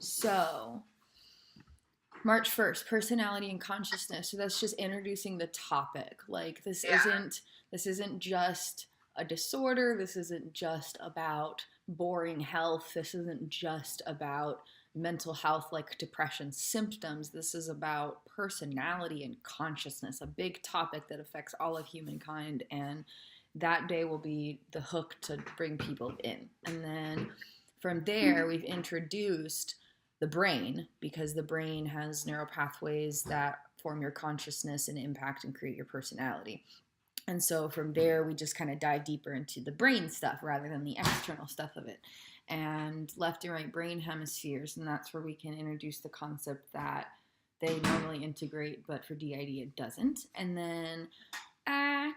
So, March 1st, personality and consciousness. So that's just introducing the topic. Like Yeah. this isn't just a disorder. This isn't just about boring health. This isn't just about mental health like depression symptoms. This is about personality and consciousness, a big topic that affects all of humankind, and that day will be the hook to bring people in. And then from there, we've introduced the brain, because the brain has neural pathways that form your consciousness and impact and create your personality. And so from there, we just kind of dive deeper into the brain stuff rather than the external stuff of it, and left and right brain hemispheres. And that's where we can introduce the concept that they normally integrate, but for DID it doesn't. And then, yeah,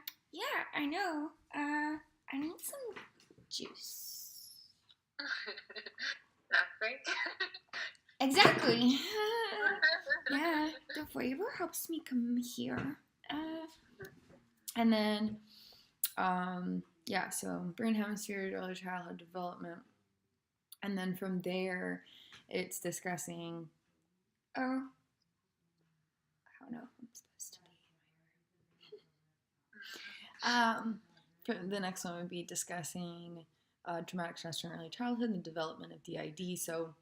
I know. I need some juice. Not great. Exactly. Yeah, the flavor helps me come here. Uh, and then, yeah, so brain hemisphere, early childhood development. And then from there, it's discussing, oh, I don't know if I'm supposed to be. The next one would be discussing traumatic stress from early childhood and the development of DID. So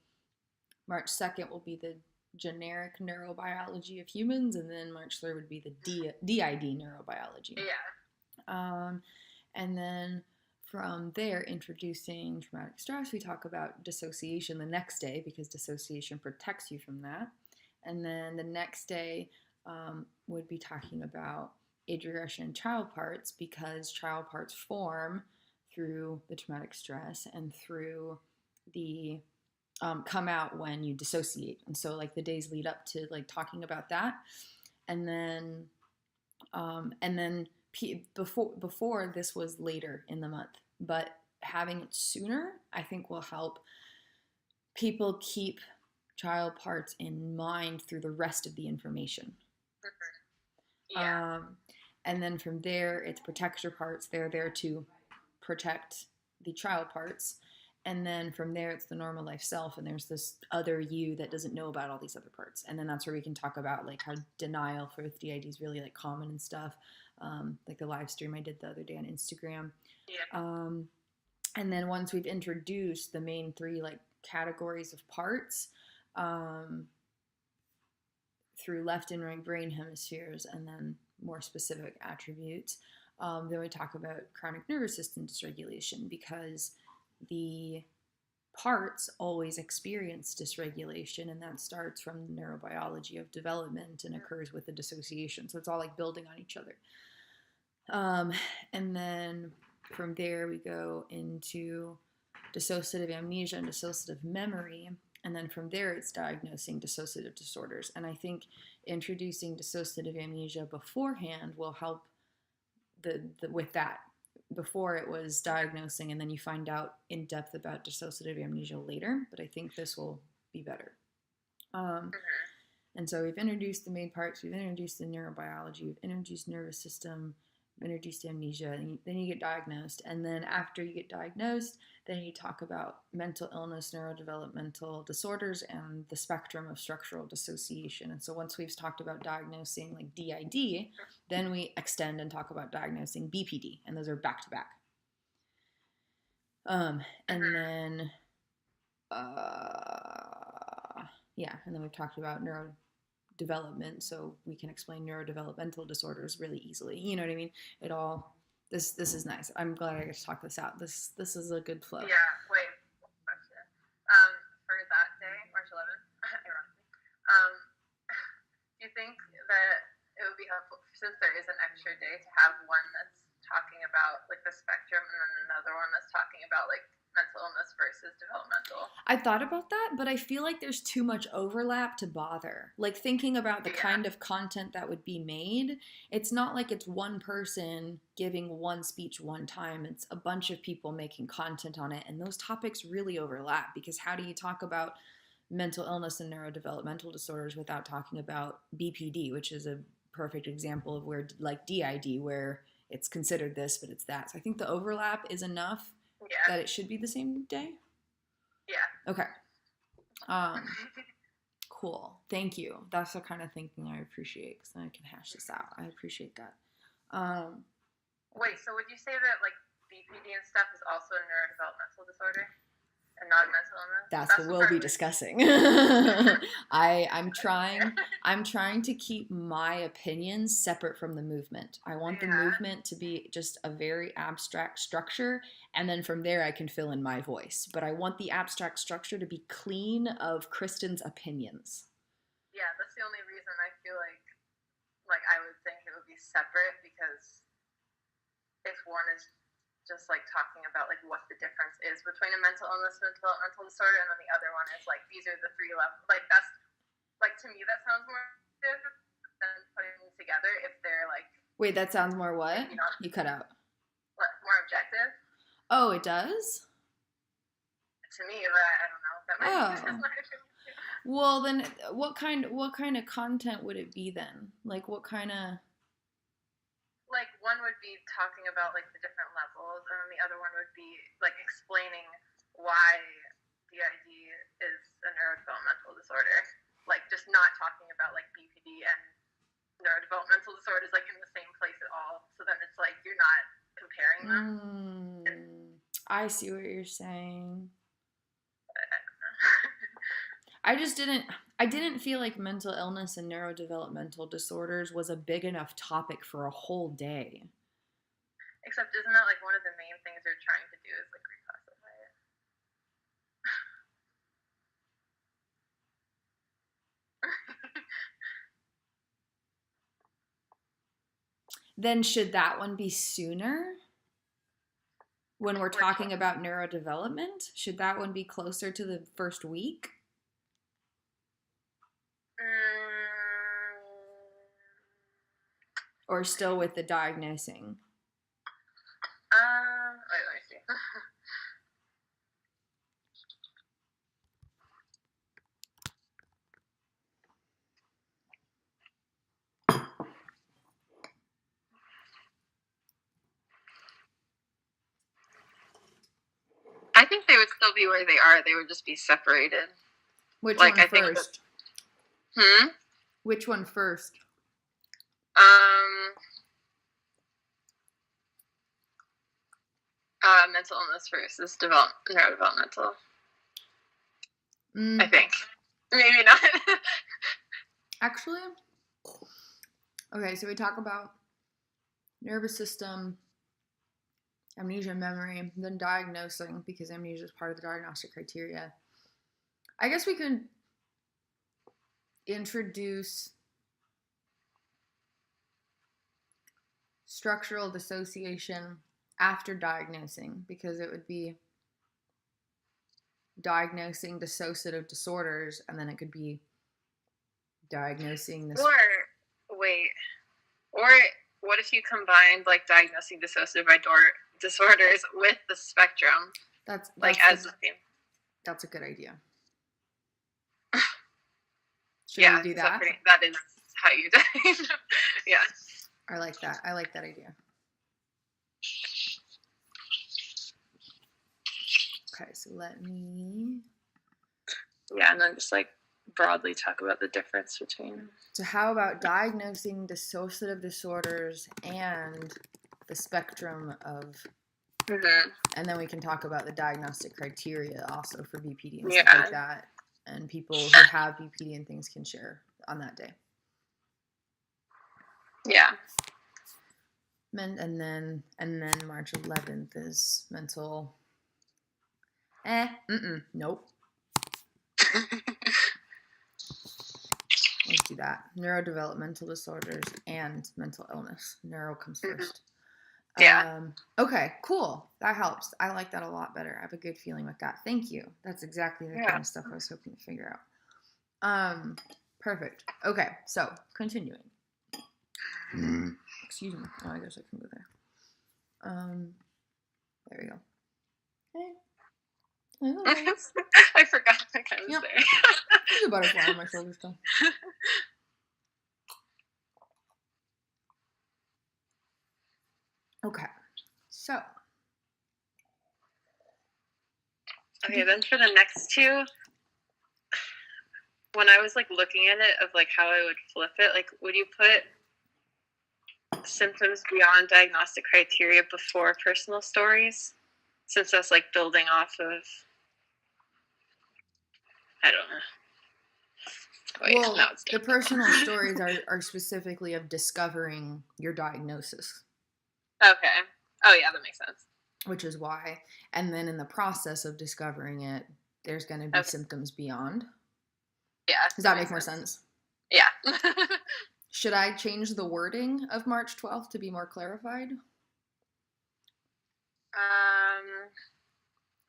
March 2nd will be the generic neurobiology of humans, and then March 3rd would be the DID neurobiology. Yeah. Um, and then from there, introducing traumatic stress, we talk about dissociation the next day because dissociation protects you from that. And then the next day would be talking about age regression in child parts, because child parts form through the traumatic stress and through the come out when you dissociate. And so like the days lead up to like talking about that. And then before this was later in the month, but having it sooner I think will help people keep child parts in mind through the rest of the information. Yeah. And then from there, it's protector parts. They're there to protect the child parts. And then from there, it's the normal life self. And there's this other you that doesn't know about all these other parts. And then that's where we can talk about like how denial for DID is really like common and stuff. Like the live stream I did the other day on Instagram. Yeah. And then once we've introduced the main three like categories of parts, through left and right brain hemispheres, and then more specific attributes. Then we talk about chronic nervous system dysregulation, because the parts always experience dysregulation, and that starts from the neurobiology of development and occurs with the dissociation. So it's all like building on each other. And then from there, we go into dissociative amnesia and dissociative memory. And then from there, it's diagnosing dissociative disorders. And I think introducing dissociative amnesia beforehand will help with that. Before it was diagnosing, and then you find out in depth about dissociative amnesia later. But I think this will be better. And so we've introduced the main parts, we've introduced the neurobiology, we've introduced nervous system, we've introduced amnesia, and then you get diagnosed. And then after you get diagnosed, then you talk about mental illness, neurodevelopmental disorders, and the spectrum of structural dissociation. And so once we've talked about diagnosing like DID, then we extend and talk about diagnosing BPD, and those are back to back. And then, yeah, and then we've talked about neurodevelopment, so we can explain neurodevelopmental disorders really easily. You know what I mean? It all this is nice. I'm glad I get to talk this out. This is a good flow. Yeah. Wait. Question. For that day, March 11th, ironically, do you think that it would be helpful, since there is an extra day, to have one that's talking about like the spectrum and then another one that's talking about like mental illness versus developmental? I thought about that, but I feel like there's too much overlap to bother. Like thinking about the kind of content that would be made, it's not like it's one person giving one speech one time. It's a bunch of people making content on it, and those topics really overlap, because how do you talk about mental illness and neurodevelopmental disorders without talking about BPD, which is a perfect example of where like DID, where it's considered this but it's that. So I think the overlap is enough that it should be the same day. Yeah. Okay. Um, cool. Thank you. That's the kind of thinking I appreciate because then I can hash this out. I appreciate that. Wait, so would you say that like BPD and stuff is also a neurodevelopmental disorder and not a mental illness? That's what we'll be discussing. I'm trying to keep my opinions separate from the movement. I want the movement to be just a very abstract structure, and then from there I can fill in my voice. But I want the abstract structure to be clean of Kristen's opinions. Yeah, that's the only reason I feel like I would think it would be separate, because if one is just like talking about like what the difference is between a mental illness and a developmental disorder, and then the other one is like these are the three levels. Like that's like, to me that sounds more than putting them together if they're like. Wait, that sounds more what? You cut out. More objective. Oh, it does? To me, but I don't know. That might be Well, then what kind of content would it be then? Like what kind of. Like one would be talking about like the different levels, and then the other one would be like explaining why DID is a neurodevelopmental disorder. Like just not talking about like BPD and neurodevelopmental disorders like in the same place at all. So then it's like you're not comparing them. I see what you're saying. I didn't feel like mental illness and neurodevelopmental disorders was a big enough topic for a whole day. Except isn't that like one of the main things they're trying to do is like reclassify it? Then should that one be sooner? When we're talking about neurodevelopment, should that one be closer to the first week? Or still with the diagnosing? Wait, let me see. I think they would still be where they are. They would just be separated. Which one first? Which one first? Mental illness versus neurodevelopmental. I think. Maybe not. Actually, okay, so we talk about nervous system, amnesia, memory, then diagnosing, because amnesia is part of the diagnostic criteria. I guess we could introduce structural dissociation after diagnosing, because it would be diagnosing dissociative disorders, and then it could be diagnosing this. Or what if you combined like diagnosing dissociative disorders with the spectrum? That's as the theme. That's a good idea. Should we do that? That is how you diagnose. Yeah. I like that. I like that idea. Okay, so let me. Yeah, and then just like broadly talk about the difference between. So how about diagnosing dissociative disorders and the spectrum of. Mm-hmm. And then we can talk about the diagnostic criteria also for BPD and stuff like that. And people who have BPD and things can share on that day. Yeah. And then March 11th is mental. Nope. Let's do that. Neurodevelopmental disorders and mental illness. Neuro comes first. Yeah. Okay, cool. That helps. I like that a lot better. I have a good feeling with that. Thank you. That's exactly the kind of stuff I was hoping to figure out. Perfect. Okay, so continuing. Excuse me. Oh, I guess I can go there. There we go. Hey. I forgot that I was there. There's a butterfly on my shoulder still. Okay, so. Okay, then for the next two, when I was like looking at it of like how I would flip it, like would you put symptoms beyond diagnostic criteria before personal stories? Since that's like building off of, I don't know. Wait, Well, no, it's the personal stories are specifically of discovering your diagnosis. Okay. Oh yeah, that makes sense. Which is why. And then in the process of discovering it, there's going to be symptoms beyond. Yeah. Does that make more sense? Yeah. Should I change the wording of March 12th to be more clarified?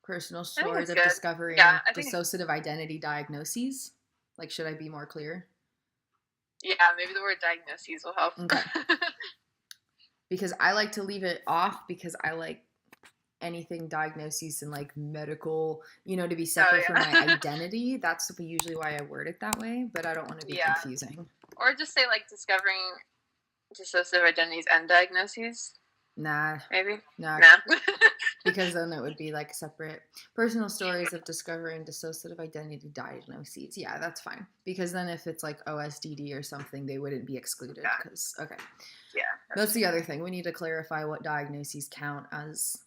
Personal stories of discovering dissociative identity diagnoses. Like, should I be more clear? Yeah, maybe the word diagnoses will help. Okay. Because I like to leave it off because I like anything diagnoses and like medical, to be separate from my identity. That's usually why I word it that way, but I don't want to be confusing. Or just say like discovering dissociative identities and diagnoses. Nah. Maybe? Nah. Because then it would be like separate personal stories of discovering dissociative identity diagnoses. Yeah, that's fine. Because then if it's like OSDD or something, they wouldn't be excluded. Okay. Yeah. That's the other thing. We need to clarify what diagnoses count as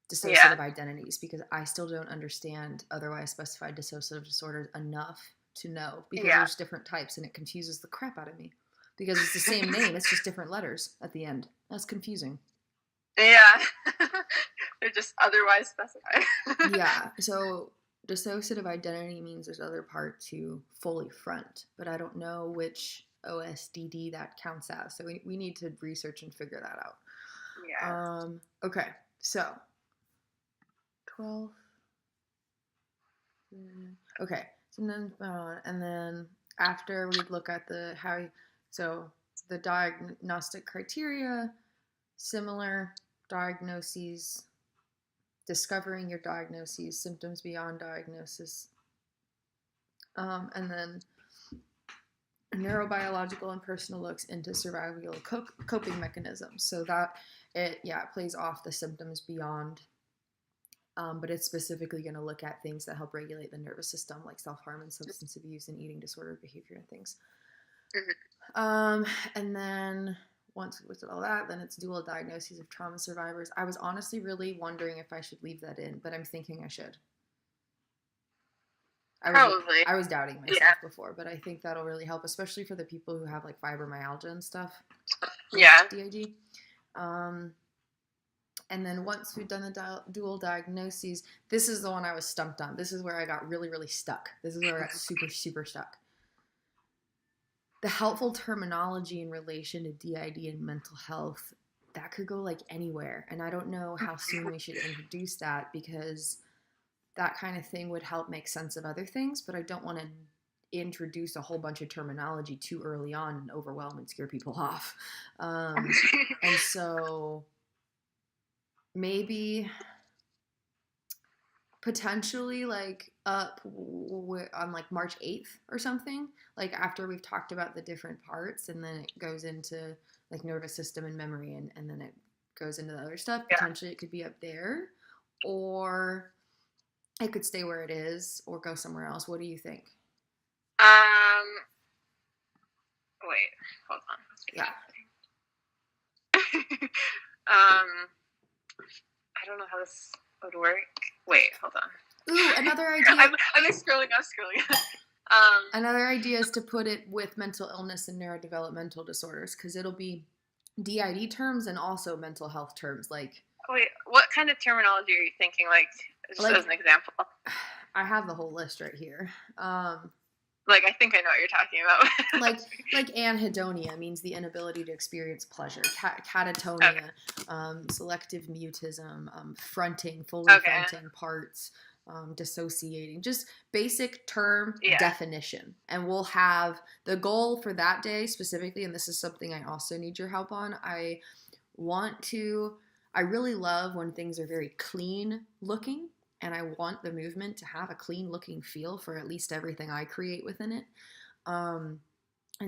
dissociative identities, because I still don't understand otherwise specified dissociative disorders enough to know, because there's different types and it confuses the crap out of me. Because it's the same name, it's just different letters at the end. That's confusing. Yeah. They're just otherwise specified. Yeah. So dissociative identity means there's other part to fully front, but I don't know which OSDD that counts as. So we need to research and figure that out. Yeah. Okay. So 12. Okay. So then, and then after we look at the diagnostic criteria, similar diagnoses, discovering your diagnoses, symptoms beyond diagnosis, and then neurobiological and personal looks into survival coping mechanisms. So that it plays off the symptoms beyond, but it's specifically going to look at things that help regulate the nervous system, like self-harm and substance abuse and eating disorder behavior and things. Mm-hmm. And then once we looked at all that, then it's dual diagnoses of trauma survivors. I was honestly really wondering if I should leave that in, but I'm thinking I should. Probably. I was doubting myself before, but I think that'll really help, especially for the people who have like fibromyalgia and stuff. Yeah. DID. And then once we've done the dual diagnoses, this is the one I was stumped on. This is where I got really, really stuck. This is where I got super, super stuck. The helpful terminology in relation to DID and mental health, that could go like anywhere. And I don't know how soon we should introduce that, because that kind of thing would help make sense of other things, but I don't want to introduce a whole bunch of terminology too early on and overwhelm and scare people off. And so maybe potentially like up on like March 8th or something, like after we've talked about the different parts, and then it goes into like nervous system and memory, and then it goes into the other stuff. Potentially it could be up there, or it could stay where it is or go somewhere else. What do you think? Wait, hold on. Yeah. I don't know how this would work. Wait, hold on. Ooh, another idea. I'm scrolling. Another idea is to put it with mental illness and neurodevelopmental disorders, because it'll be DID terms and also mental health terms. Like, wait, what kind of terminology are you thinking? Like, just as an example. I have the whole list right here. Like, I think I know what you're talking about. like anhedonia means the inability to experience pleasure. Catatonia, selective mutism, fronting, fully fronting parts, dissociating. Just basic term definition. And we'll have the goal for that day specifically, and this is something I also need your help on. I really love when things are very clean looking. And I want the movement to have a clean looking feel for at least everything I create within it. And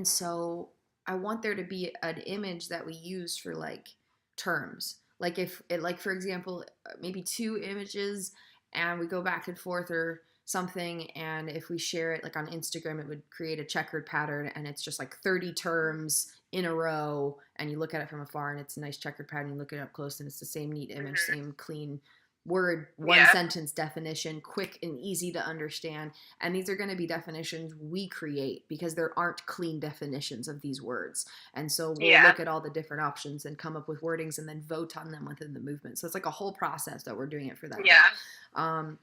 so I want there to be an image that we use for like terms. Like if it, like for example, maybe 2 images and we go back and forth, or something, and if we share it like on Instagram, it would create a checkered pattern, and it's just like 30 terms in a row, and you look at it from afar and it's a nice checkered pattern. You look it up close and it's the same neat image, same clean word, one sentence definition, quick and easy to understand. And these are going to be definitions we create because there aren't clean definitions of these words. And so we'll look at all the different options and come up with wordings and then vote on them within the movement. So it's like a whole process that we're doing it for that.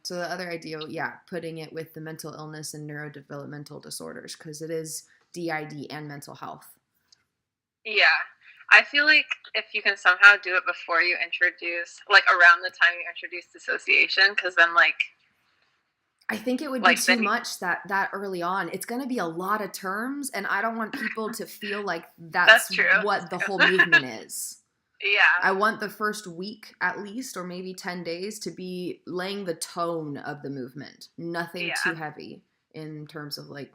So the other idea, putting it with the mental illness and neurodevelopmental disorders, because it is DID and mental health. Yeah. I feel like if you can somehow do it before you introduce, like around the time you introduce dissociation, because then like... I think it would be too much that early on. It's going to be a lot of terms, and I don't want people to feel like that's what the whole movement is. Yeah. I want the first week at least, or maybe 10 days, to be laying the tone of the movement. Nothing too heavy in terms of like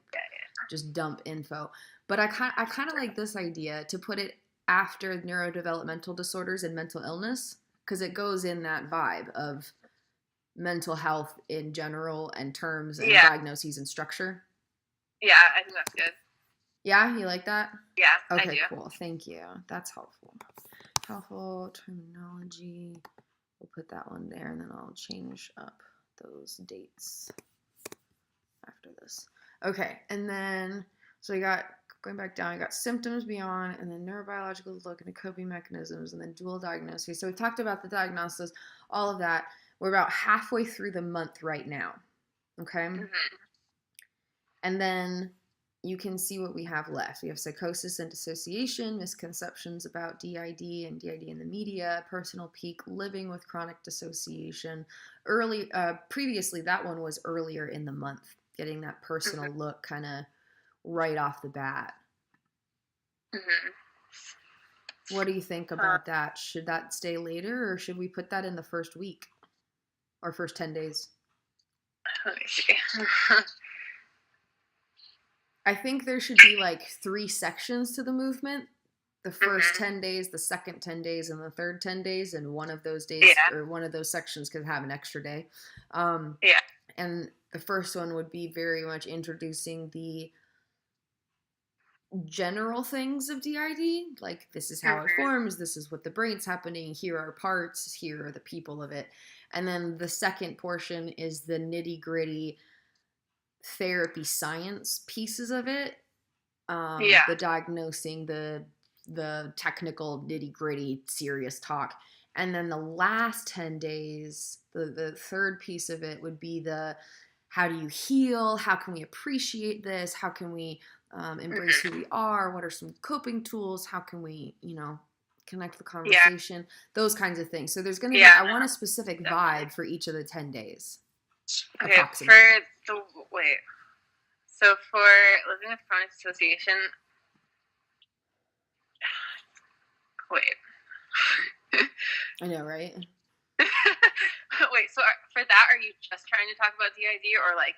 just dump info. But I kind of like this idea to put it after neurodevelopmental disorders and mental illness, because it goes in that vibe of mental health in general and terms and diagnoses and structure. Yeah, I think that's good. Yeah, you like that? Yeah, okay, I do. Cool. Thank you. That's helpful. Helpful terminology. We'll put that one there, and then I'll change up those dates after this. Okay, and then so we got, going back down, I got symptoms beyond, and then neurobiological look into coping mechanisms, and then dual diagnosis. So we talked about the diagnosis, all of that. We're about halfway through the month right now. Okay? Mm-hmm. And then you can see what we have left. We have psychosis and dissociation, misconceptions about DID and DID in the media, personal peak, living with chronic dissociation. Previously, that one was earlier in the month, getting that personal look kind of right off the bat. Mm-hmm. What do you think about that? Should that stay later, or should we put that in the first week or first 10 days? Let me see. I think there should be like 3 sections to the movement. The first 10 days, the second 10 days, and the third 10 days. And one of those days or one of those sections could have an extra day. And the first one would be very much introducing the general things of DID. Like, this is how it forms. This is what the brain's happening. Here are parts. Here are the people of it. And then the second portion is the nitty-gritty therapy science pieces of it. The diagnosing, the technical nitty-gritty serious talk. And then the last 10 days, the third piece of it would be the how do you heal? How can we appreciate this? How can we embrace who we are? What are some coping tools? How can we, connect the conversation? Those kinds of things. So there's going to be, I want a specific vibe for each of the 10 days. Okay, so for living with chronic dissociation, I know, right? Wait, so for that, are you just trying to talk about DID or like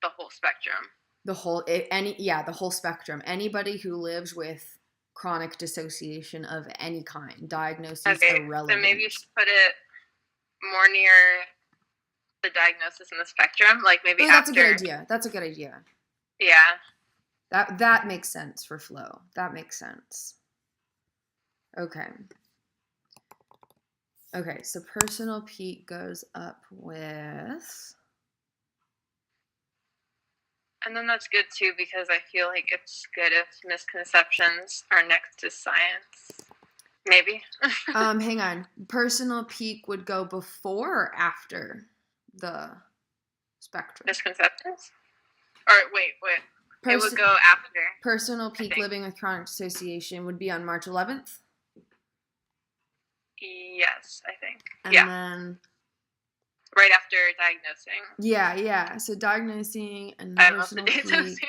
the whole spectrum? The whole spectrum. Anybody who lives with chronic dissociation of any kind, diagnosis irrelevant. So maybe you should put it more near the diagnosis in the spectrum, like maybe that's after. That's a good idea. Yeah. That makes sense for flow. That makes sense. Okay, so personal peak goes up with... And then that's good too, because I feel like it's good if misconceptions are next to science. Maybe. Hang on. Personal peak would go before or after the spectrum? Misconceptions? Or wait. It would go after. Personal peak living with chronic dissociation would be on March 11th? Yes, I think. And then... right after diagnosing. Yeah. So diagnosing and personal peak,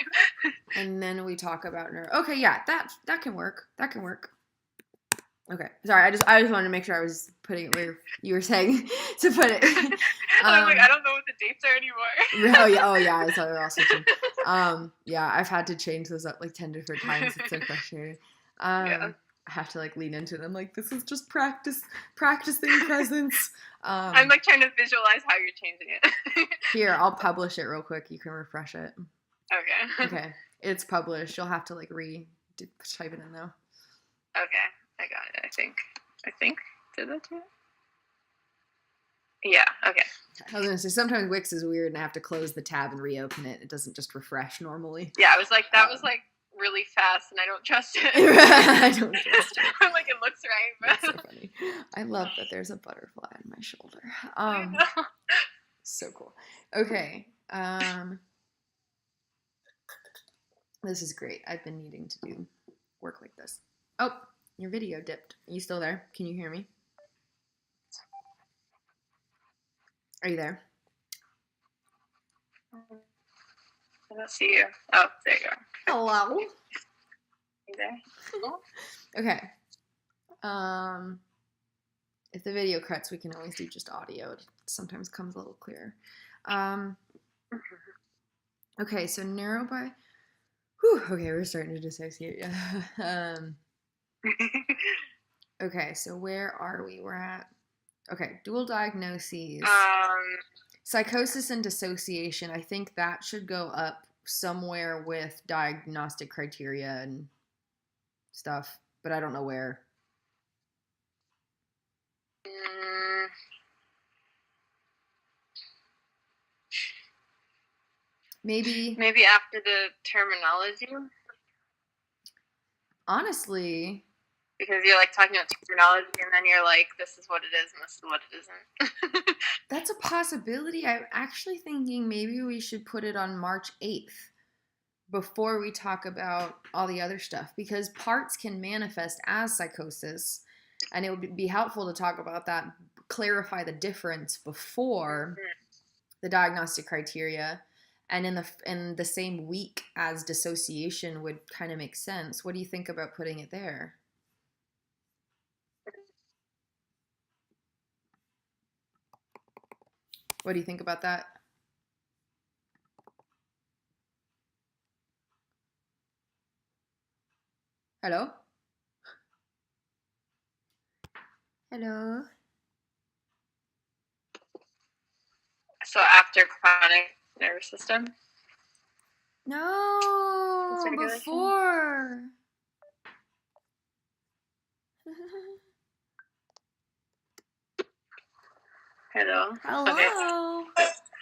and then we talk about neuro. Okay, that can work. Okay, sorry. I just wanted to make sure I was putting it where you were saying to put it. I'm like, I don't know what the dates are anymore. Oh yeah. I saw they're all switching. I've had to change those up like 10 different times. It's so frustrating. I have to like lean into it. I'm like, this is just practicing presence. I'm like trying to visualize how you're changing it. Here, I'll publish it real quick. You can refresh it. Okay. Okay, it's published. You'll have to like type it in though. Okay, I got it. I think. Did that too? Yeah. Okay. I was gonna say sometimes Wix is weird, and I have to close the tab and reopen it. It doesn't just refresh normally. Yeah, I was like, that was like really fast, and I don't trust it. I don't trust it. I'm like, it looks right, but... That's so funny. I love that there's a butterfly on my shoulder. I know. So cool. Okay. This is great. I've been needing to do work like this. Oh, your video dipped. Are you still there? Can you hear me? Are you there? I don't see you. Oh, there you are. Hello. You there? Okay. If the video cuts, we can always do just audio. It sometimes comes a little clearer. Okay, so okay, we're starting to dissociate. Okay, so where are we? We're at... Okay, dual diagnoses. Psychosis and dissociation, I think that should go up somewhere with diagnostic criteria and stuff, but I don't know where. Maybe after the terminology. Honestly, because you're like talking about terminology and then you're like, this is what it is and this is what it isn't. That's a possibility. I'm actually thinking maybe we should put it on March 8th before we talk about all the other stuff, because parts can manifest as psychosis, and it would be helpful to talk about that, clarify the difference before the diagnostic criteria, and in the same week as dissociation would kind of make sense. What do you think about putting it there? What do you think about that? Hello? Hello? So after chronic nervous system? No, before. Hello. Hello. Okay.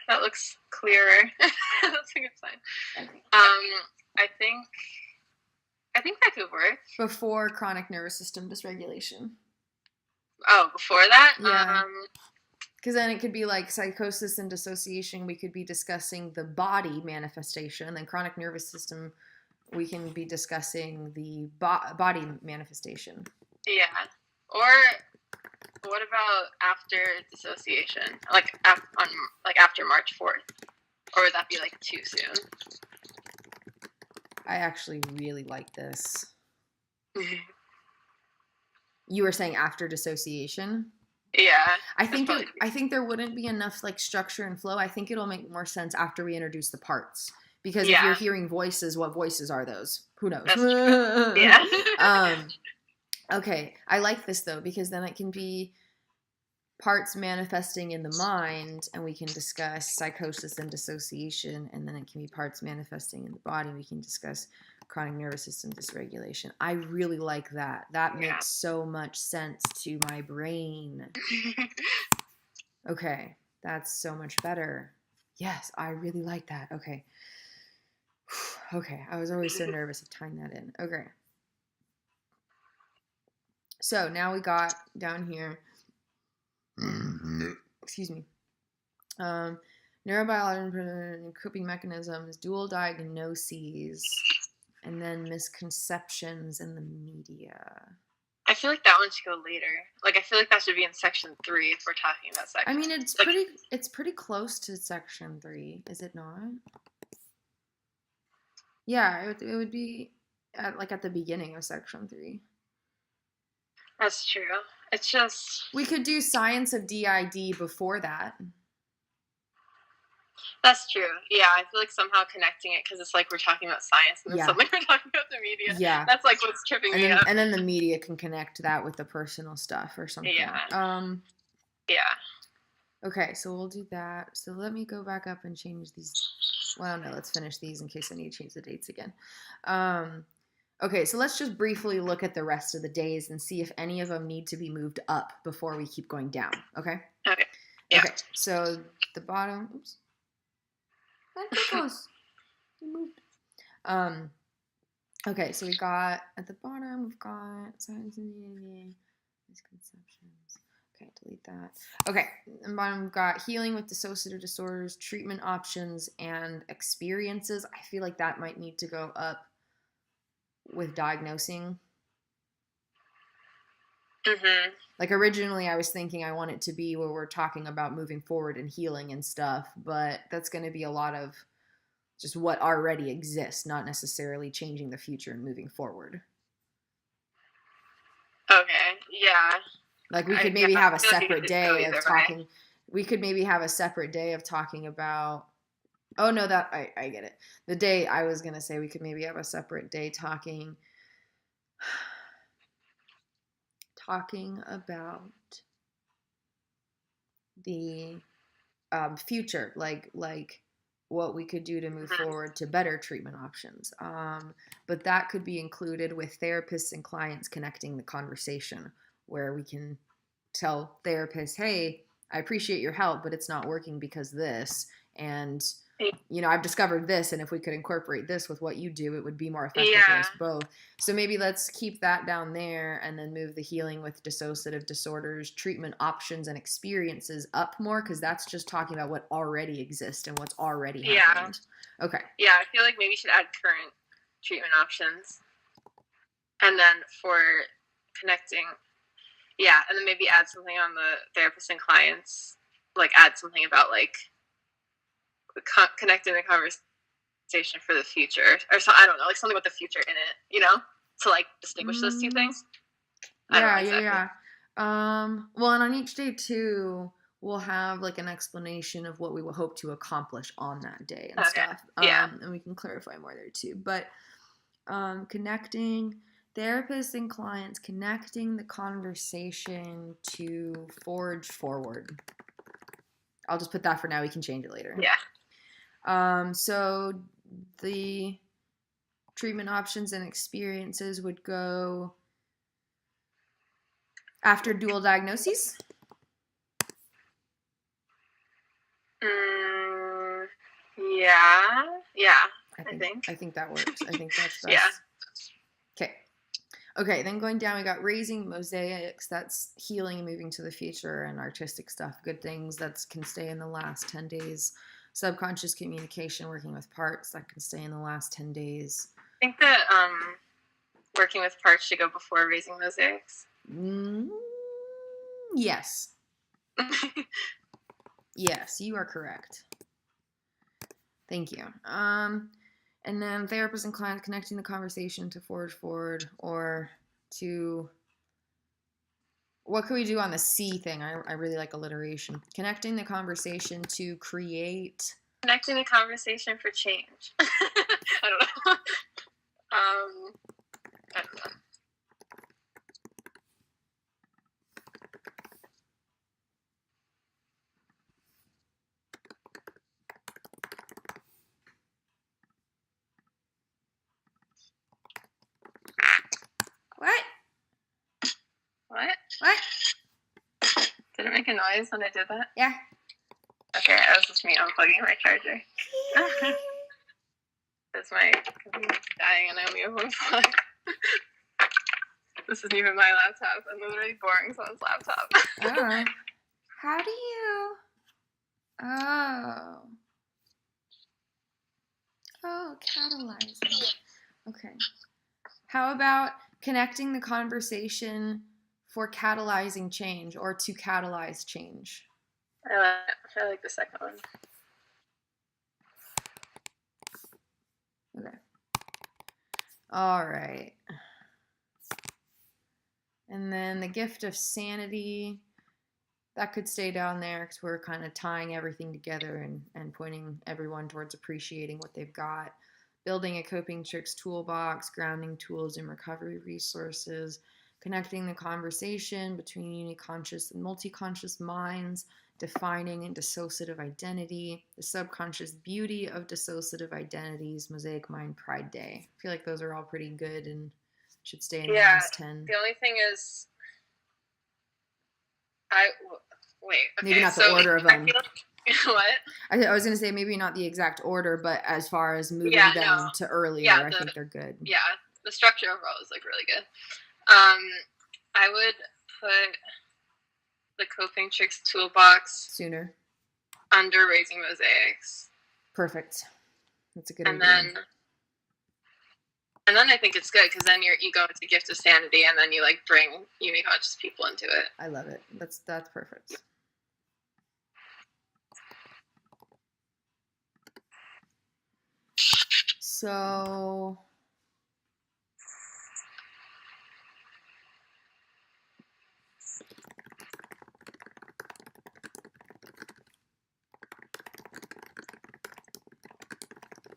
That looks clearer. That's a good sign. Okay. I think that could work. Before chronic nervous system dysregulation. Oh, before that? Yeah. Because then it could be like psychosis and dissociation. We could be discussing the body manifestation. And then chronic nervous system, we can be discussing the body manifestation. Yeah. Or what about after dissociation? Like after March 4th? Or would that be like too soon? I actually really like this. You were saying after dissociation? Yeah. I think there wouldn't be enough like structure and flow. I think it'll make more sense after we introduce the parts. Because if you're hearing voices, what voices are those? Who knows? That's true. Yeah. Okay. I like this though, because then it can be parts manifesting in the mind, and we can discuss psychosis and dissociation, and then it can be parts manifesting in the body. We can discuss chronic nervous system dysregulation. I really like that. That makes so much sense to my brain. Okay, that's so much better. Yes, I really like that. Okay. Okay, I was always so nervous of tying that in. Okay. So now we got down here. Excuse me. Neurobiological coping mechanisms, dual diagnoses, and then misconceptions in the media. I feel like that one should go later. Like, I feel like that should be in section 3 if we're talking about section. I mean, it's pretty close to section 3, is it not? Yeah, it would be at the beginning of section 3. That's true. It's just... We could do science of DID before that. That's true. Yeah, I feel like somehow connecting it, because it's like we're talking about science and then suddenly we're talking about the media. Yeah. That's like what's tripping me up. And then the media can connect that with the personal stuff or something. Yeah. Yeah. Okay, so we'll do that. So let me go back up and change these. Well, no, let's finish these in case I need to change the dates again. Okay, so let's just briefly look at the rest of the days and see if any of them need to be moved up before we keep going down. Okay? Okay. Yeah. Okay, so the bottom. Oops. That moved. Okay, so we got at the bottom, we've got science and misconceptions. Okay, delete that. Okay, and bottom we've got healing with dissociative disorders, treatment options, and experiences. I feel like that might need to go up with diagnosing. Mm-hmm. Like originally I was thinking I want it to be where we're talking about moving forward and healing and stuff, but that's going to be a lot of just what already exists, not necessarily changing the future and moving forward. Okay, yeah. Like we could maybe have a separate day of talking. We could maybe have a separate day of talking about. Oh no, that I get it. The day I was gonna say we could maybe have a separate day talking about the future, like what we could do to move forward to better treatment options. But that could be included with therapists and clients connecting the conversation, where we can tell therapists, hey, I appreciate your help, but it's not working because this. And, you know, I've discovered this, and if we could incorporate this with what you do, it would be more effective for us both. So maybe let's keep that down there and then move the healing with dissociative disorders, treatment options, and experiences up more, because that's just talking about what already exists and what's already happened. Okay. Yeah, I feel like maybe we should add current treatment options. And then for connecting, and then maybe add something on the therapists and clients, like add something about like connecting the conversation for the future, or so, I don't know, like something with the future in it, you know, to like distinguish those two things. Yeah. Well, and on each day too, we'll have like an explanation of what we will hope to accomplish on that day and stuff. And we can clarify more there too. But connecting therapists and clients, connecting the conversation to forge forward. I'll just put that for now. We can change it later. Yeah. So the treatment options and experiences would go after dual diagnoses. Yeah. I think that works. I think that's best. Okay, then going down, we got raising mosaics. That's healing and moving to the future, and artistic stuff. Good things that can stay in the last 10 days. Subconscious communication, working with parts, that can stay in the last 10 days. I think that working with parts should go before raising mosaics. Yes. Yes, you are correct. Thank you. And then therapists and clients connecting the conversation to forge forward, or to, what could we do on the C thing? I really like alliteration. Connecting the conversation to create. Connecting the conversation for change. I don't know. I don't know. What? Did it make a noise when I did that? Yeah. Okay, that was just me unplugging my charger. That's my computer's dying and I only have one plug. This isn't even my laptop. I'm literally borrowing someone's laptop. Oh. How do you... Oh, catalyzing. Okay. How about connecting the conversation for catalyzing change, or to catalyze change? I like the second one. Okay. All right. And then the gift of sanity. That could stay down there because we're kind of tying everything together and pointing everyone towards appreciating what they've got. Building a coping tricks toolbox, grounding tools and recovery resources, connecting the conversation between uniconscious and multiconscious minds, defining and dissociative identity, the subconscious beauty of dissociative identities, Mosaic Mind Pride Day. I feel like those are all pretty good and should stay in the last 10. The only thing is, wait. Okay, maybe not the order of them. What? I was going to say maybe not the exact order, but as far as moving them to earlier, I think they're good. Yeah, the structure overall is like really good. I would put the Coping Tricks Toolbox sooner under Raising Mosaics. Perfect. That's a good idea. And then I think it's good because then you go into Gift of Sanity and then you like bring uniconscious people into it. I love it. That's perfect. So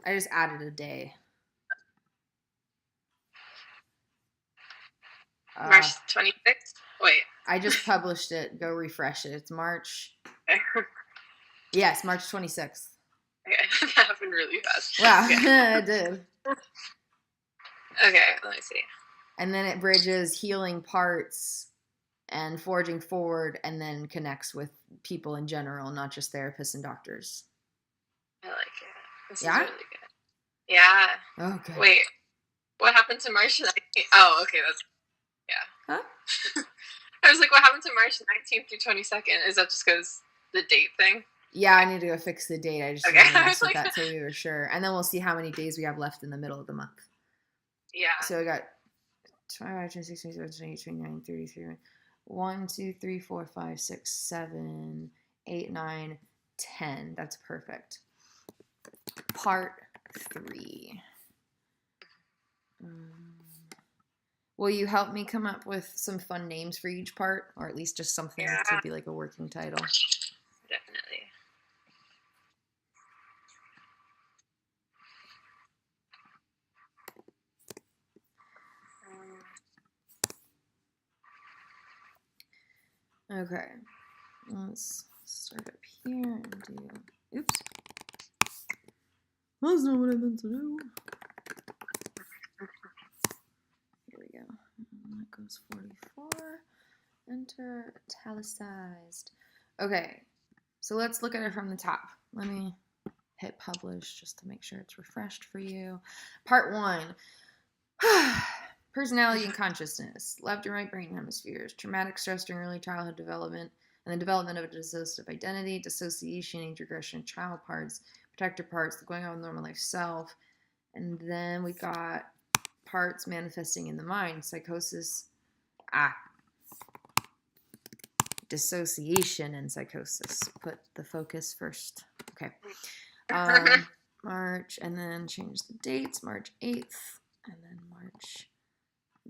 I just added a day. March 26th? Wait. I just published it. Go refresh it. It's March. Yes, March 26th. Okay, that happened really fast. Wow, okay. It did. Okay, let me see. And then it bridges healing parts and forging forward and then connects with people in general, not just therapists and doctors. I like it. This is really good. Yeah. Okay. Wait, what happened to March 19th? Oh, okay, that's... Yeah. Huh? I was like, what happened to March 19th through 22nd? Is that just because the date thing? Yeah, I need to go fix the date. I just wanted to mess with that so we were sure. And then we'll see how many days we have left in the middle of the month. Yeah. So we got 25, 26, 27, 28, 29, 33. 1, 2, 3, 4, 5, 6, 7, 8, 9, 10. That's perfect. Part 3. Will you help me come up with some fun names for each part? Or at least just something that could be like a working title? Definitely. Okay. Let's start up here and do... Oops. That's not what I meant to do. Here we go. That goes 44. Enter italicized. Okay. So let's look at it from the top. Let me hit publish just to make sure it's refreshed for you. Part 1. Personality and consciousness. Left and right brain hemispheres. Traumatic stress during early childhood development and the development of a dissociative identity. Dissociation, age regression, child parts. Protector parts, the going on with normal life self. And then we got parts manifesting in the mind. Psychosis. Dissociation and psychosis. Put the focus first. Okay. March, and then change the dates. March 8th, and then March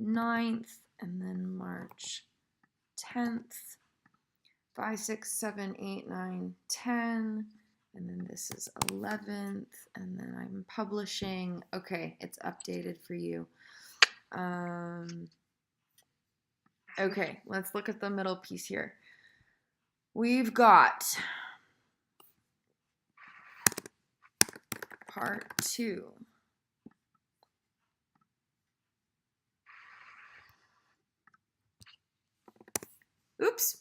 9th, and then March 10th. 5, 6, 7, 8, 9, 10. And then this is 11th, and then I'm publishing. Okay, it's updated for you. Okay, let's look at the middle piece here. We've got part 2. Oops.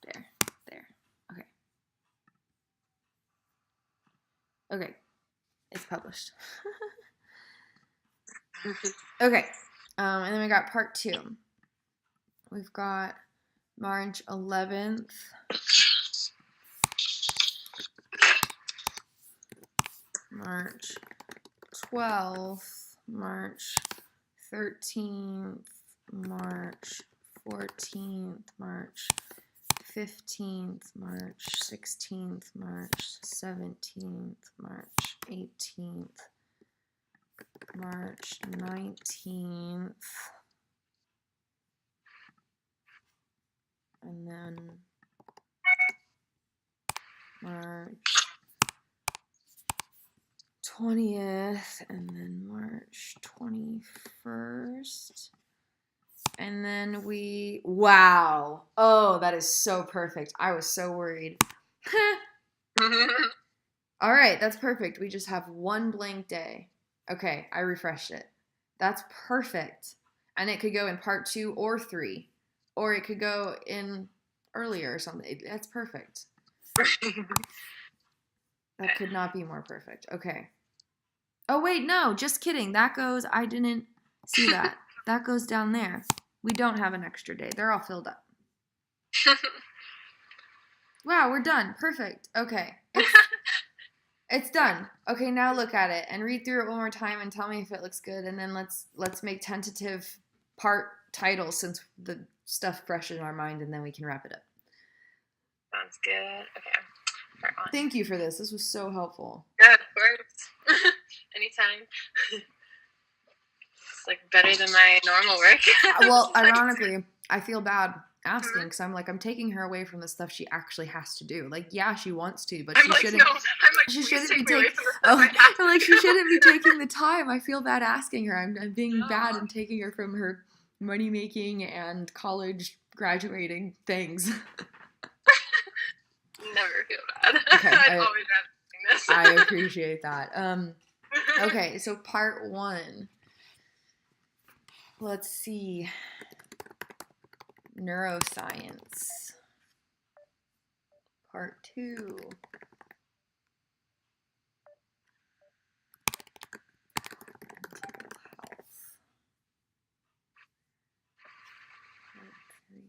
There. Okay. Okay. It's published. Okay. And then we got part 2. We've got March 11th. March 12th. March 13th. March 14th. March 15th, March 16th, March 17th, March 18th, March 19th. And then March 20th. And then March 21st. And then wow. Oh, that is so perfect. I was so worried. All right, that's perfect. We just have one blank day. Okay, I refreshed it. That's perfect. And it could go in part 2 or 3. Or it could go in earlier or something. That's perfect. That could not be more perfect. Okay. Oh, wait, no, just kidding. That goes, I didn't see that. That goes down there. We don't have an extra day. They're all filled up. Wow, we're done. Perfect. Okay. It's done. Okay, now look at it and read through it one more time and tell me if it looks good. And then let's make tentative part titles since the stuff fresh in our mind, and then we can wrap it up. Sounds good. Okay. Part 1. Thank you for this. This was so helpful. Yeah, of course. Anytime. It's like better than my normal work. Well, ironically, I feel bad asking because I'm like, I'm taking her away from the stuff she actually has to do. Like, yeah, she wants to, but she shouldn't. She shouldn't be taking. Like she shouldn't be taking the time. I feel bad asking her. I'm being bad and taking her from her money making and college graduating things. Never feel bad. Okay, I'd always rather doing this. I appreciate that. Okay, so part 1. Let's see. Neuroscience. Part 2. Mental health. Part 3.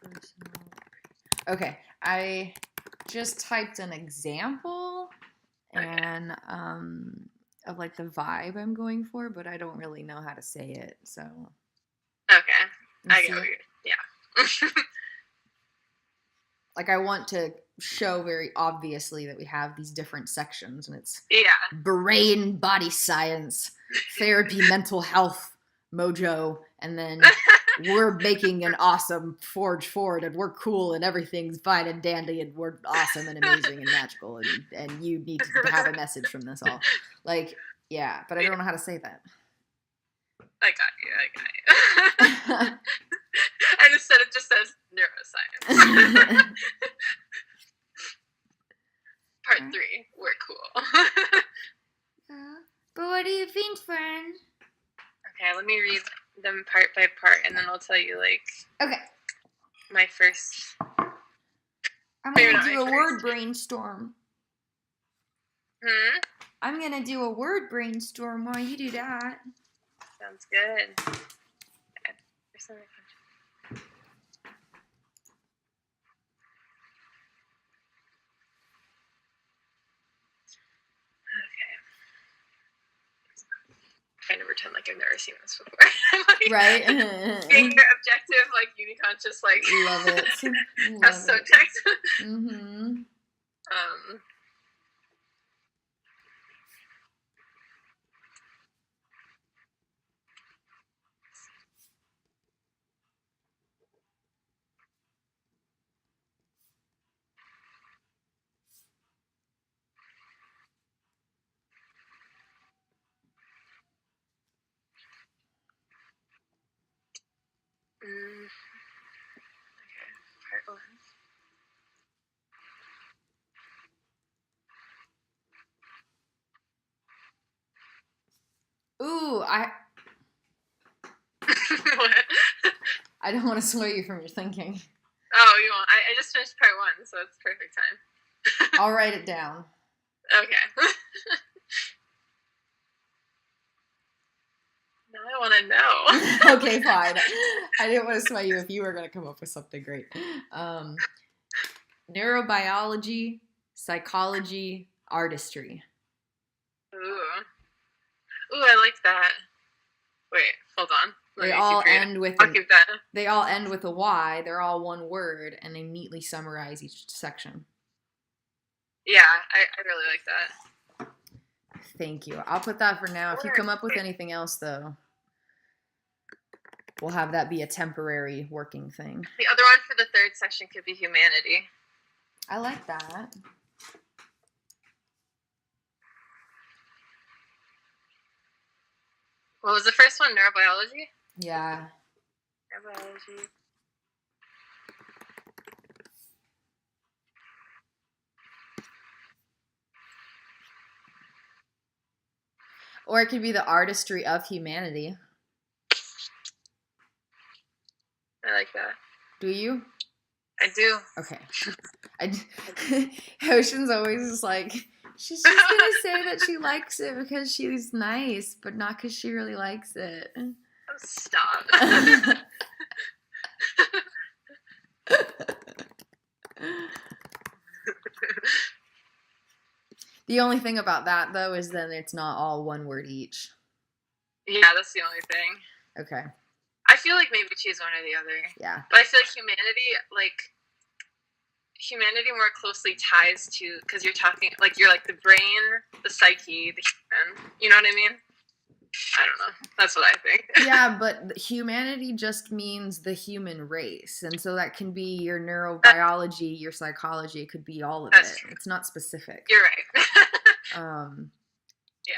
Personal. Okay, I just typed an example and of like the vibe I'm going for, but I don't really know how to say it, so. Okay, I get it. Yeah. Like I want to show very obviously that we have these different sections, and it's brain, body science, therapy, mental health, mojo, and then we're making an awesome Forge Forward, and we're cool, and everything's fine and dandy, and we're awesome and amazing and magical, and you need to have a message from this all. Like, yeah, but I don't know how to say that. I got you. I just said it just says neuroscience. Part 3, we're cool. But what do you think, friend? Okay, let me read them part by part, and then I'll tell you, like, okay, my first. I'm gonna do a word brainstorm. I'm gonna do a word brainstorm while you do that. Sounds good. Okay. Trying to pretend like I've never seen this before. Like, right? Being your objective, like uniconscious, like love it. As subject. Mm-hmm. Okay, part 1. Ooh, What? I don't want to sway you from your thinking. Oh, you won't. I just finished part 1, so it's perfect time. I'll write it down. Okay. Now I want to know. Okay, fine. I didn't want to sway you if you were going to come up with something great. Neurobiology, psychology, artistry. Ooh, I like that. Wait, hold on. They all end with They all end with a Y. They're all one word, and they neatly summarize each section. Yeah, I really like that. Thank you. I'll put that for now. If you come up with Or- anything else, though, we'll have that be a temporary working thing. The other one for the third section could be humanity. I like that. What was the first one? Neurobiology? Yeah. Neurobiology. Or it could be the artistry of humanity. I like that. Do you? I do. Okay. Ocean's always just like, she's just gonna say that she likes it because she's nice, but not because she really likes it. Oh, stop. The only thing about that, though, is then it's not all one word each. Yeah, that's the only thing. Okay. I feel like maybe choose one or the other. Yeah. But I feel like humanity more closely ties to, because you're talking, like, you're like the brain, the psyche, the human. You know what I mean? I don't know. That's what I think. Yeah, but humanity just means the human race. And so that can be your neurobiology, your psychology. It could be all of That's it. true. It's not specific. You're right. Yeah.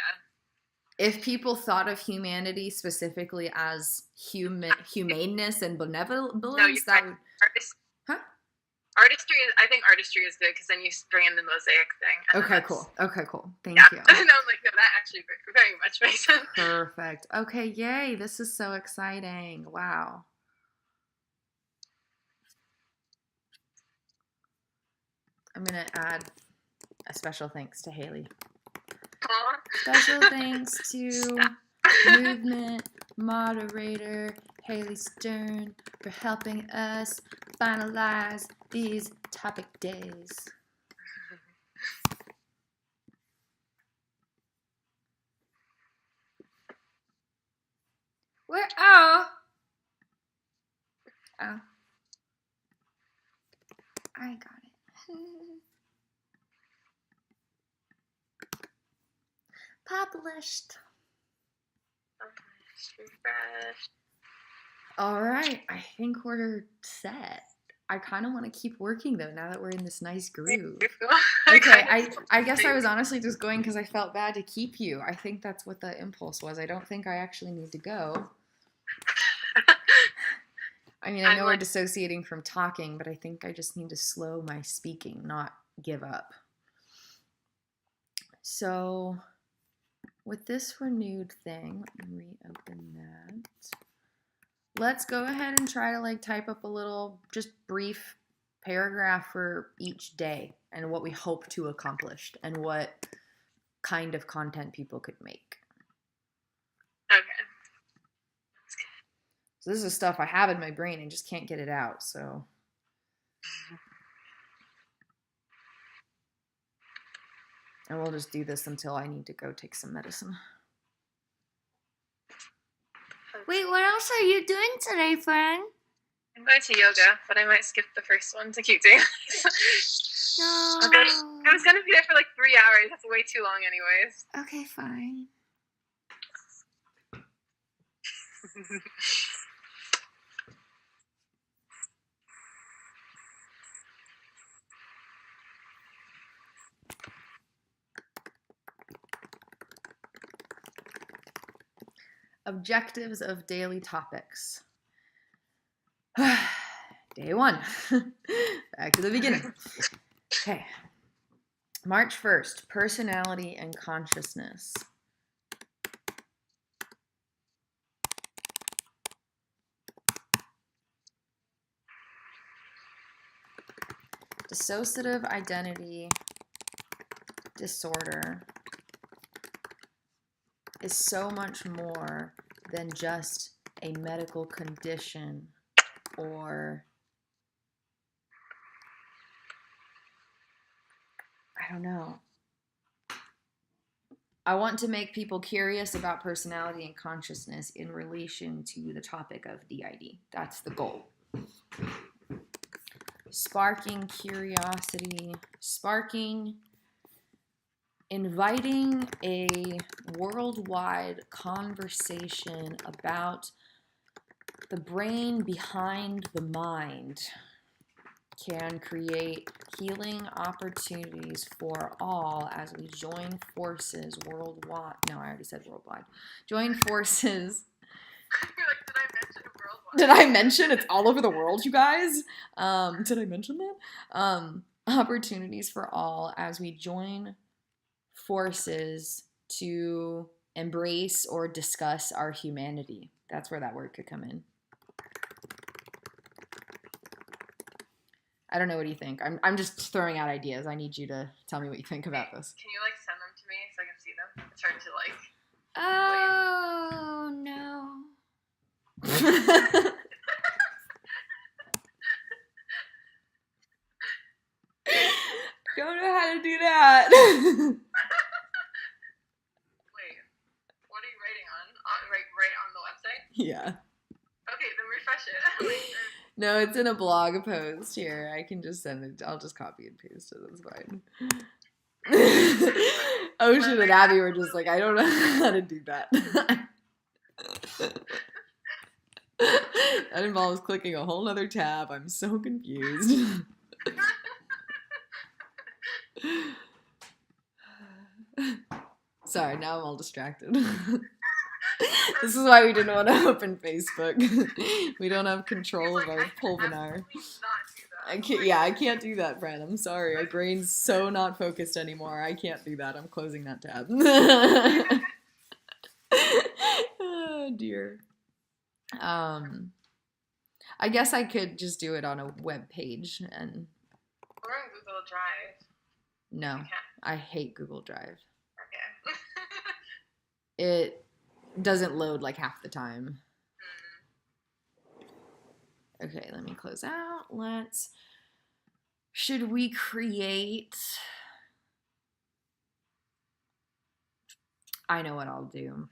If people thought of humanity specifically as humaneness and benevolence, that would... Huh? I think artistry is good because then you bring in the mosaic thing. Okay, cool. Okay, cool. Thank you. you. And I was like, no, that actually very much makes sense. Perfect. Okay, yay. This is so exciting. Wow. I'm going to add a special thanks to Haley. Aww. Special thanks to movement moderator Haley Stern for helping us finalize these topic days. Where? Oh, I got it. Published. Refresh. All right, I think we're set. I kind of want to keep working though now that we're in this nice groove. Okay, I guess I was honestly just going because I felt bad to keep you. I think that's what the impulse was. I don't think I actually need to go. I mean, I know we're dissociating from talking, but I think I just need to slow my speaking, not give up. So with this renewed thing, let me reopen that. Let's go ahead and try to type up a little just brief paragraph for each day and what we hope to accomplish and what kind of content people could make. Okay. So this is stuff I have in my brain and just can't get it out, so. And we'll just do this until I need to go take some medicine. Wait, what else are you doing today, friend? I'm going to yoga, but I might skip the first one to keep doing this. No. I was going to be there for 3 hours. That's way too long anyways. Okay, fine. Objectives of daily topics. Day 1. Back to the beginning. Okay. March 1st, personality and consciousness. Dissociative identity disorder is so much more than just a medical condition or, I don't know. I want to make people curious about personality and consciousness in relation to the topic of DID. That's the goal. Sparking curiosity, sparking inviting a worldwide conversation about the brain behind the mind can create healing opportunities for all as we join forces worldwide. No, I already said worldwide. Join forces. You're like, did I mention worldwide? Did I mention it's all over the world, you guys? Did I mention that? Opportunities for all as we join forces to embrace or discuss our humanity. That's where that word could come in. I don't know, what do you think? I'm just throwing out ideas. I need you to tell me what you think about this. Can you like send them to me so I can see them? It's hard to like. Oh no. Don't know how to do that. Wait, what are you writing on? Right on the website? Yeah. Okay, then refresh it. No, it's in a blog post here. I can just send it. I'll just copy and paste it. That's fine. Ocean and Abby were just like, I don't know how to do that. That involves clicking a whole nother tab. I'm so confused. Sorry, now I'm all distracted. This is why we didn't want to open Facebook. We don't have control of our pulvinar. I can't do that, friend. I'm sorry. Our brain's so not focused anymore. I can't do that. I'm closing that tab. Oh dear. I guess I could just do it on a web page and. Or on Google Drive. No, I hate Google Drive. Okay. It doesn't load like half the time. Okay, let me close out. Should we create? I know what I'll do.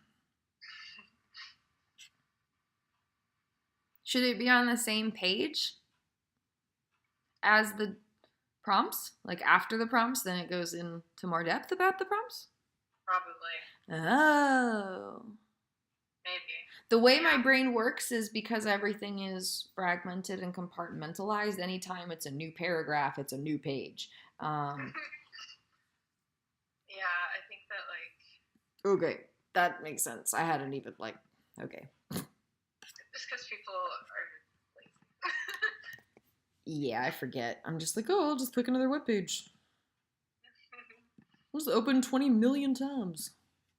Should it be on the same page as the prompts? Like after the prompts, then it goes into more depth about the prompts? Probably. Oh. Maybe. The way my brain works is because everything is fragmented and compartmentalized. Anytime it's a new paragraph, it's a new page. Yeah, I think that like. Okay, that makes sense. I hadn't even okay. Just because people are lazy. Yeah, I forget. I'm just like, oh, I'll just click another webpage. I'll just open 20 million tabs.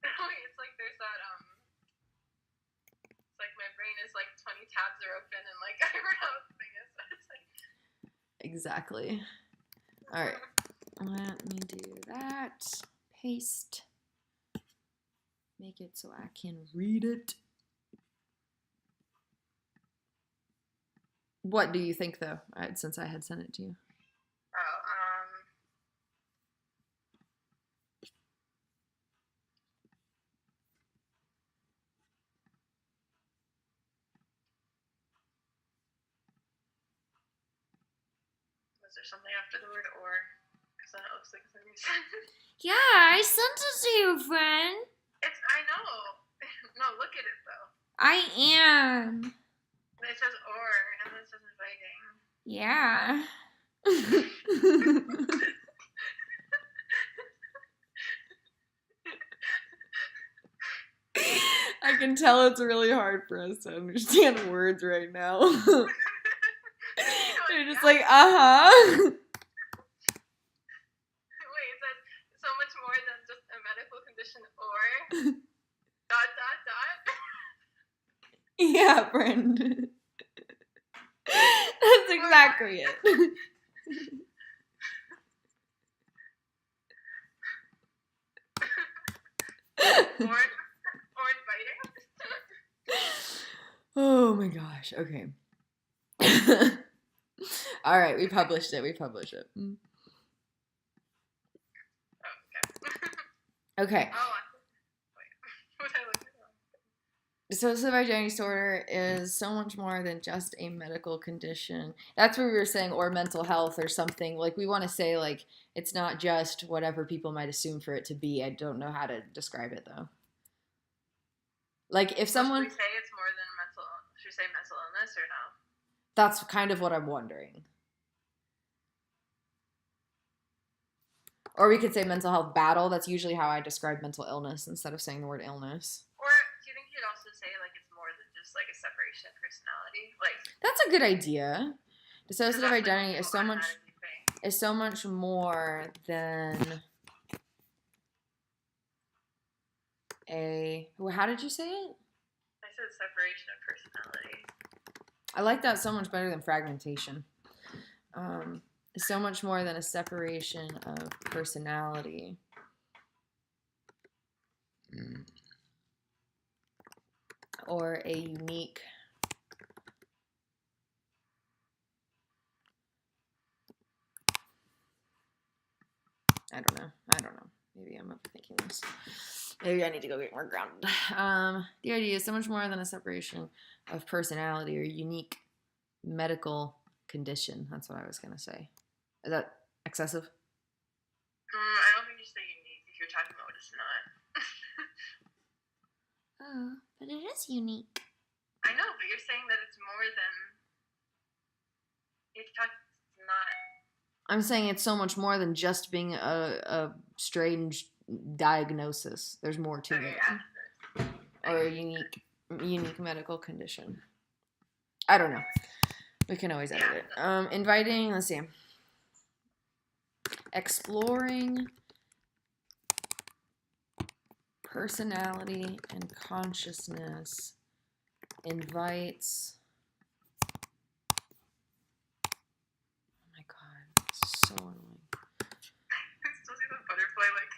It's like there's that it's like my brain is like 20 tabs are open and like I don't know what the thing is. It's like Exactly. All right. Let me do that. Paste. Make it so I can read it. What do you think, though? Since I had sent it to you. Was there something after the word or? Because then it looks like it's a new sentence. Yeah, I sent it to you, friend. I know. No, look at it though. I am. It says or, and then it says inviting. Yeah. I can tell it's really hard for us to understand words right now. They're just like, Wait, it says so much more than just a medical condition or dot. Yeah, friend. That's exactly it. Or inviting. Oh my gosh. Okay. All right, we published it. Oh, okay. Okay. Oh, wait. Was I looking at Dissociative identity disorder is so much more than just a medical condition. That's what we were saying, or mental health or something. Like, we want to say, like, it's not just whatever people might assume for it to be. I don't know how to describe it, though. Like, if someone... Should we say it's more than mental... Should we say mental illness or no? That's kind of what I'm wondering. Or we could say mental health battle. That's usually how I describe mental illness instead of saying the word illness. Or do you think you'd also say, like, it's more than just, like, a separation of personality? Like, that's a good idea. Dissociative identity is so much more than a... How did you say it? I said separation of personality. I like that so much better than fragmentation. It's so much more than a separation of personality. Or a unique... I don't know. Maybe I'm overthinking this. Maybe I need to go get more grounded. The idea is so much more than a separation of personality or unique medical condition. That's what I was going to say. Is that excessive? I don't think you say unique if you're talking about what it's not. Oh, but it is unique. I know, but you're saying that it's more than... You're talking... It's not... I'm saying it's so much more than just being a strange diagnosis. There's more to it. Yeah. Or a unique medical condition. I don't know. We can always edit it. Inviting, let's see. Exploring personality and consciousness invites... Oh my god, this is so annoying. I still see the butterfly, like,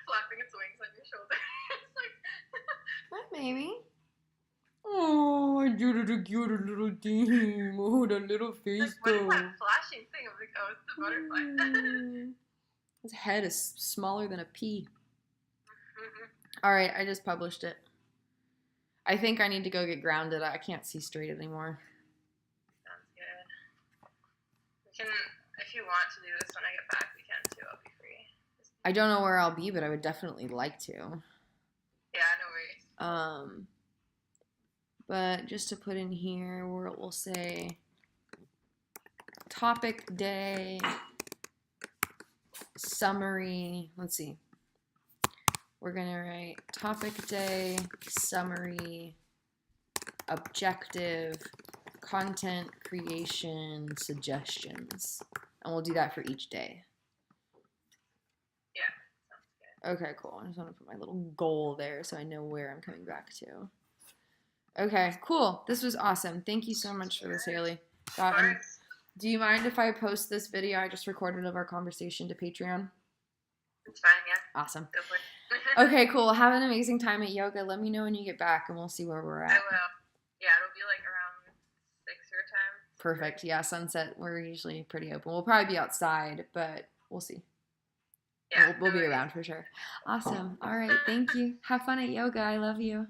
flapping its wings on your shoulder. It's like... What, baby? Oh, I did it again, little thing. Oh, that little face, like, though. What is that flashing thing? I'm like, oh, it's the butterfly. His head is smaller than a pea. Alright, I just published it. I think I need to go get grounded. I can't see straight anymore. Sounds good. We can, if you want to do this when I get back, we can too. I'll be free. I don't know where I'll be, but I would definitely like to. Yeah, no worries. But just to put in here, we'll say topic day, summary. Let's see. We're going to write topic day, summary, objective, content creation, suggestions. And we'll do that for each day. Yeah, sounds good. Okay, cool. I just want to put my little goal there so I know where I'm coming back to. Okay, cool. This was awesome. Thank you so much for this, Haley. Do you mind if I post this video I just recorded of our conversation to Patreon? It's fine, yeah. Awesome. Go for it. Okay, cool. Have an amazing time at yoga. Let me know when you get back and we'll see where we're at. I will. Yeah, it'll be like around 6 your time. Perfect. Yeah, sunset. We're usually pretty open. We'll probably be outside, but we'll see. Yeah, We'll be around for sure. Awesome. All right. Thank you. Have fun at yoga. I love you. Love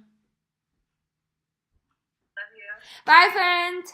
you. Bye, friend.